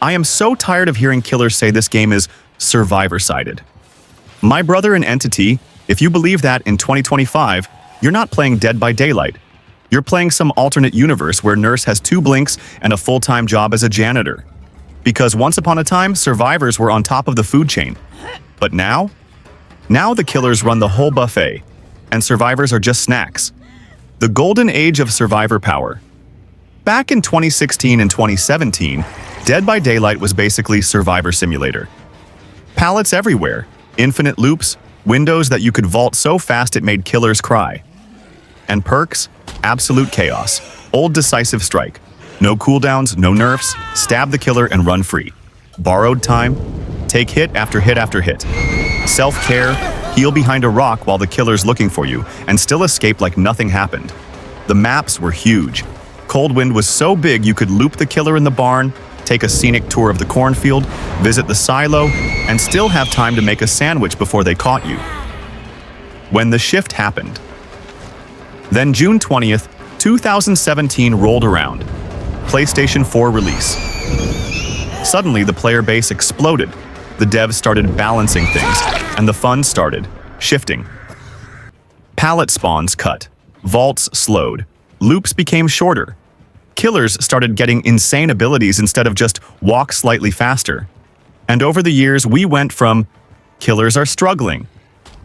I am so tired of hearing killers say this game is survivor-sided. My brother and Entity, if you believe that in 2025, you're not playing Dead by Daylight. You're playing some alternate universe where Nurse has 2 blinks and a full-time job as a janitor. Because once upon a time, survivors were on top of the food chain. But now? Now the killers run the whole buffet, and survivors are just snacks. The golden age of survivor power. Back in 2016 and 2017, Dead by Daylight was basically Survivor Simulator. Pallets everywhere, infinite loops, windows that you could vault so fast it made killers cry. And perks? Absolute chaos. Old decisive strike. No cooldowns, no nerfs, stab the killer and run free. Borrowed time? Take hit after hit after hit. Self-care? Heal behind a rock while the killer's looking for you, and still escape like nothing happened. The maps were huge. Cold Wind was so big you could loop the killer in the barn, take a scenic tour of the cornfield, visit the silo, and still have time to make a sandwich before they caught you. When the shift happened. Then June 20th, 2017 rolled around. PlayStation 4 release. Suddenly the player base exploded. The devs started balancing things, and the fun started shifting. Pallet spawns cut. Vaults slowed. Loops became shorter. Killers started getting insane abilities instead of just walk slightly faster. And over the years, we went from killers are struggling,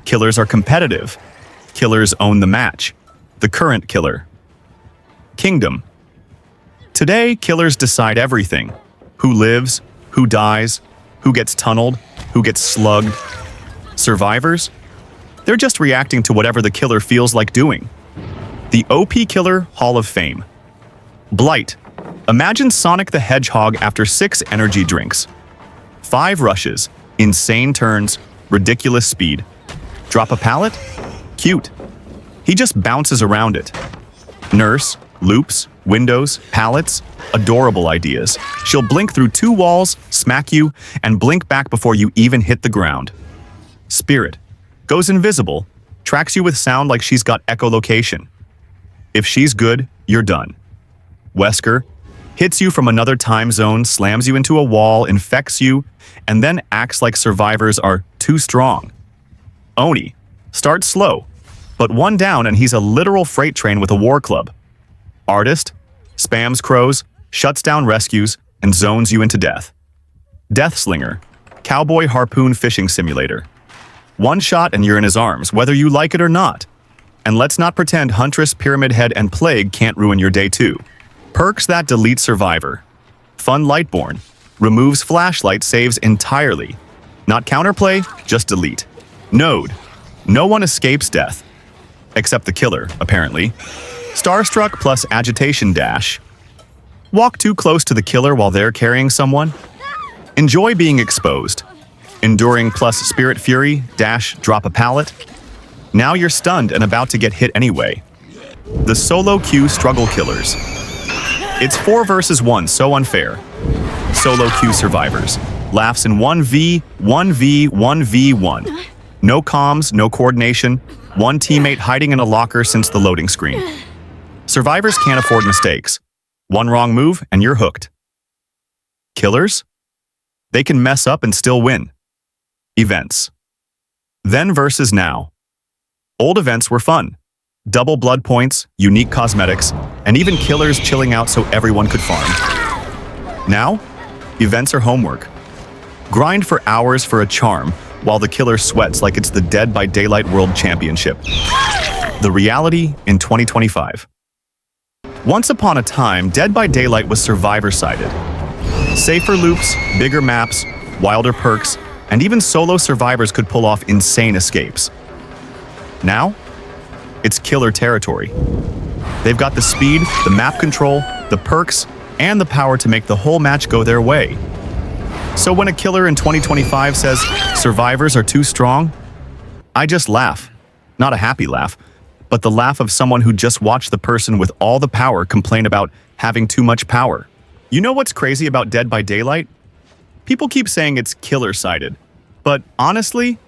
killers are competitive, killers own the match, the current killer. Kingdom. Today, killers decide everything. Who lives, who dies, who gets tunneled, who gets slugged. Survivors? They're just reacting to whatever the killer feels like doing. The OP Killer Hall of Fame. Blight. Imagine Sonic the Hedgehog after 6 energy drinks. 5 rushes, insane turns, ridiculous speed. Drop a pallet? Cute. He just bounces around it. Nurse, loops, windows, pallets, adorable ideas. She'll blink through 2 walls, smack you, and blink back before you even hit the ground. Spirit. Goes invisible, tracks you with sound like she's got echolocation. If she's good, you're done. Wesker hits you from another time zone, slams you into a wall, infects you, and then acts like survivors are too strong. Oni starts slow, but 1 down and he's a literal freight train with a war club. Artist spams crows, shuts down rescues, and zones you into death. Deathslinger, cowboy harpoon fishing simulator. 1 shot and you're in his arms, whether you like it or not. And let's not pretend Huntress, Pyramid Head, and Plague can't ruin your day too. Perks that delete Survivor. Fun Lightborn. Removes flashlight saves entirely. Not counterplay, just delete. Node. No one escapes death. Except the killer, apparently. Starstruck plus agitation dash. Walk too close to the killer while they're carrying someone. Enjoy being exposed. Enduring plus spirit fury dash drop a pallet. Now you're stunned and about to get hit anyway. The solo queue struggle killers. It's 4 versus 1, so unfair. Solo queue survivors. Laughs in 1v, 1v, 1v1. No comms, no coordination. 1 teammate hiding in a locker since the loading screen. Survivors can't afford mistakes. 1 wrong move and you're hooked. Killers? They can mess up and still win. Events. Then versus now. Old events were fun. Double blood points, unique cosmetics, and even killers chilling out so everyone could farm. Now, events are homework. Grind for hours for a charm, while the killer sweats like it's the Dead by Daylight World Championship. The reality in 2025. Once upon a time, Dead by Daylight was survivor-sided. Safer loops, bigger maps, wilder perks, and even solo survivors could pull off insane escapes. Now, it's killer territory. They've got the speed, the map control, the perks, and the power to make the whole match go their way. So when a killer in 2025 says, survivors are too strong, I just laugh. Not a happy laugh, but the laugh of someone who just watched the person with all the power complain about having too much power. You know what's crazy about Dead by Daylight? People keep saying it's killer-sided, but honestly,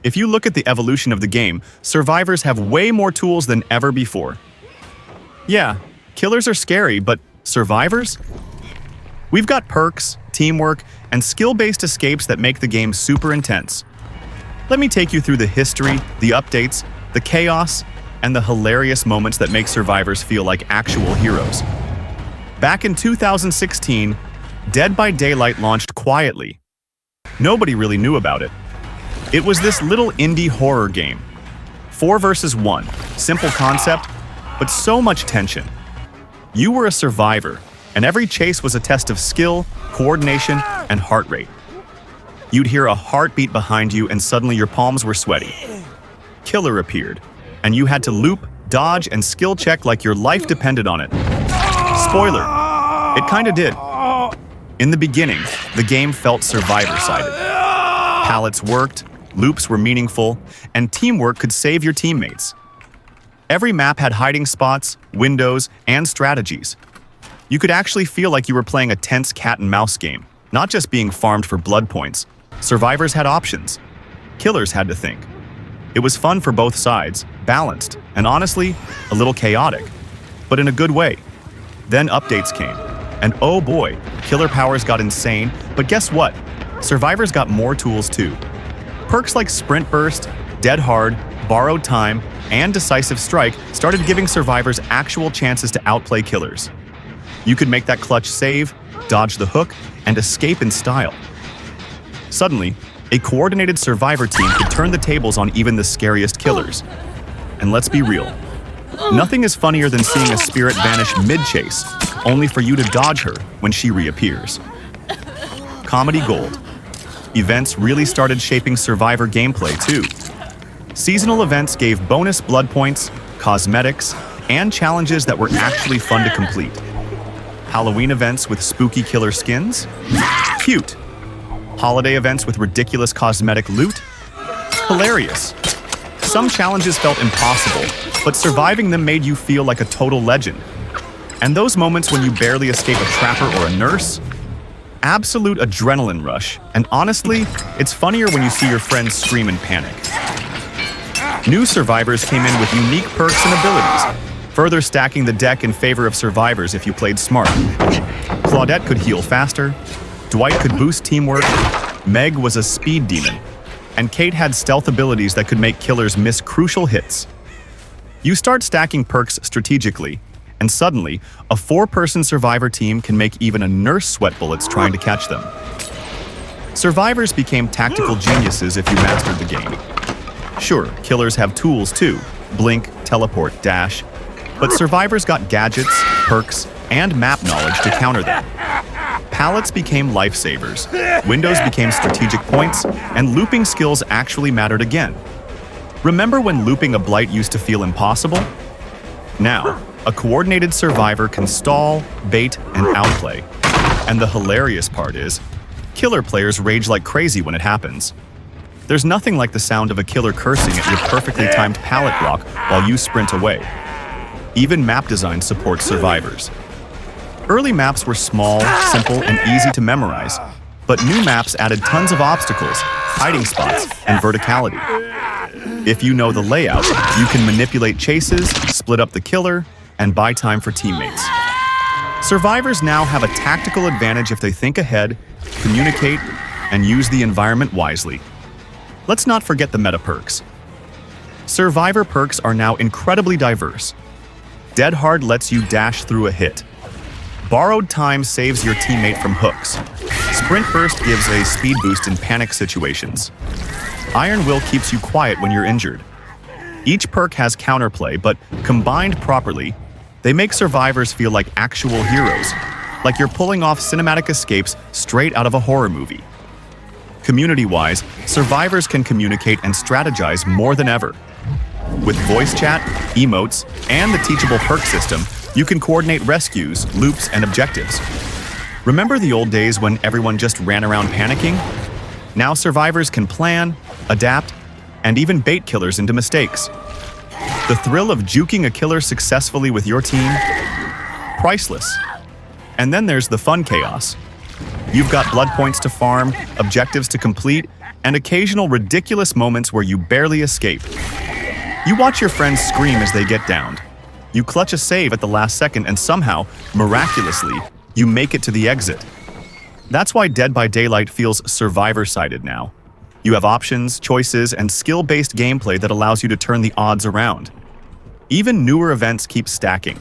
if you look at the evolution of the game, survivors have way more tools than ever before. Yeah, killers are scary, but survivors? We've got perks, teamwork, and skill-based escapes that make the game super intense. Let me take you through the history, the updates, the chaos, and the hilarious moments that make survivors feel like actual heroes. Back in 2016, Dead by Daylight launched quietly. Nobody really knew about it. It was this little indie horror game. 4 versus 1, simple concept, but so much tension. You were a survivor, and every chase was a test of skill, coordination, and heart rate. You'd hear a heartbeat behind you and suddenly your palms were sweaty. Killer appeared, and you had to loop, dodge, and skill check like your life depended on it. Spoiler, it kinda did. In the beginning, the game felt survivor-sided. Pallets worked, loops were meaningful, and teamwork could save your teammates. Every map had hiding spots, windows, and strategies. You could actually feel like you were playing a tense cat-and-mouse game, not just being farmed for blood points. Survivors had options. Killers had to think. It was fun for both sides, balanced, and honestly, a little chaotic, but in a good way. Then updates came, and oh boy, killer powers got insane, but guess what? Survivors got more tools too. Perks like Sprint Burst, Dead Hard, Borrowed Time, and Decisive Strike started giving survivors actual chances to outplay killers. You could make that clutch save, dodge the hook, and escape in style. Suddenly, a coordinated survivor team could turn the tables on even the scariest killers. And let's be real, nothing is funnier than seeing a spirit vanish mid-chase, only for you to dodge her when she reappears. Comedy gold. Events really started shaping survivor gameplay too. Seasonal events gave bonus blood points, cosmetics, and challenges that were actually fun to complete. Halloween events with spooky killer skins? Cute. Holiday events with ridiculous cosmetic loot? Hilarious. Some challenges felt impossible, but surviving them made you feel like a total legend. And those moments when you barely escape a trapper or a nurse? Absolute adrenaline rush, and honestly, it's funnier when you see your friends scream in panic. New survivors came in with unique perks and abilities, further stacking the deck in favor of survivors if you played smart. Claudette could heal faster, Dwight could boost teamwork, Meg was a speed demon, and Kate had stealth abilities that could make killers miss crucial hits. You start stacking perks strategically, and suddenly, a 4-person survivor team can make even a nurse sweat bullets trying to catch them. Survivors became tactical geniuses if you mastered the game. Sure, killers have tools too, blink, teleport, dash, but survivors got gadgets, perks, and map knowledge to counter them. Pallets became lifesavers, windows became strategic points, and looping skills actually mattered again. Remember when looping a blight used to feel impossible? Now, a coordinated survivor can stall, bait, and outplay. And the hilarious part is, killer players rage like crazy when it happens. There's nothing like the sound of a killer cursing at your perfectly timed pallet block while you sprint away. Even map design supports survivors. Early maps were small, simple, and easy to memorize, but new maps added tons of obstacles, hiding spots, and verticality. If you know the layout, you can manipulate chases, split up the killer, and buy time for teammates. Survivors now have a tactical advantage if they think ahead, communicate, and use the environment wisely. Let's not forget the meta perks. Survivor perks are now incredibly diverse. Dead Hard lets you dash through a hit. Borrowed Time saves your teammate from hooks. Sprint Burst gives a speed boost in panic situations. Iron Will keeps you quiet when you're injured. Each perk has counterplay, but combined properly, they make survivors feel like actual heroes, like you're pulling off cinematic escapes straight out of a horror movie. Community-wise, survivors can communicate and strategize more than ever. With voice chat, emotes, and the teachable perk system, you can coordinate rescues, loops, and objectives. Remember the old days when everyone just ran around panicking? Now survivors can plan, adapt, and even bait killers into mistakes. The thrill of juking a killer successfully with your team? Priceless. And then there's the fun chaos. You've got blood points to farm, objectives to complete, and occasional ridiculous moments where you barely escape. You watch your friends scream as they get downed. You clutch a save at the last second and somehow, miraculously, you make it to the exit. That's why Dead by Daylight feels survivor-sided now. You have options, choices, and skill-based gameplay that allows you to turn the odds around. Even newer events keep stacking.